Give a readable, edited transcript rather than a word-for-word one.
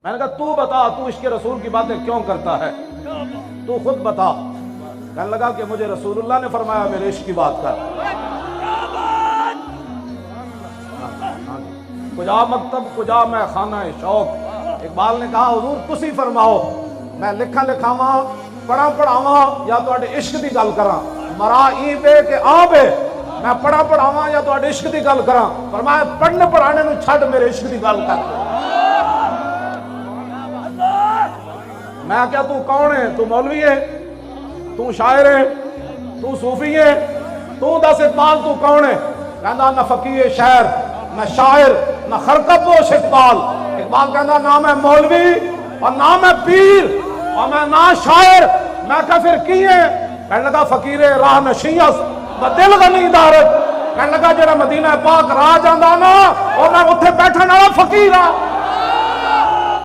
میں نے کہا تو بتا تو عشق رسول کی باتیں کیوں کرتا ہے، تو خود بتا۔ کہنے لگا کہ مجھے رسول اللہ نے فرمایا میرے عشق کی بات کر۔ کجا مکتب کجا میں خانہ شوق، اقبال نے کہا حضور تسی فرماؤ میں لکھا لکھاواں پڑھا پڑھاواں یا تواڈے عشق دی گل کراں، مرا ای بے کہ آ بے، میں پڑھا پڑھاواں یا تواڈے عشق دی گل کراں، فرمایا پڑھنے پڑھانے نو چھڈ میرے عشق دی گل کر۔ میں کیا تو کون ہے، تو مولوی ہے، تو شاعر ہے، تو صوفی ہے، تو دس اقبال تو کون ہے؟ کہندا نہ فقیہ شہر نہ شاعر نہ خرقہ پوش اقبال۔ اقبال کہندا نہ میں مولوی اور نہ میں پیر اور میں نہ شاعر، میں کہا پھر کی ہے؟ کہنے لگا فقیر راہ نشیس بدل غنی دارت، کہنے لگا جڑا مدینہ پاک راہ جاندا نا اور میں اتھے بیٹھن والا فقیر ہاں۔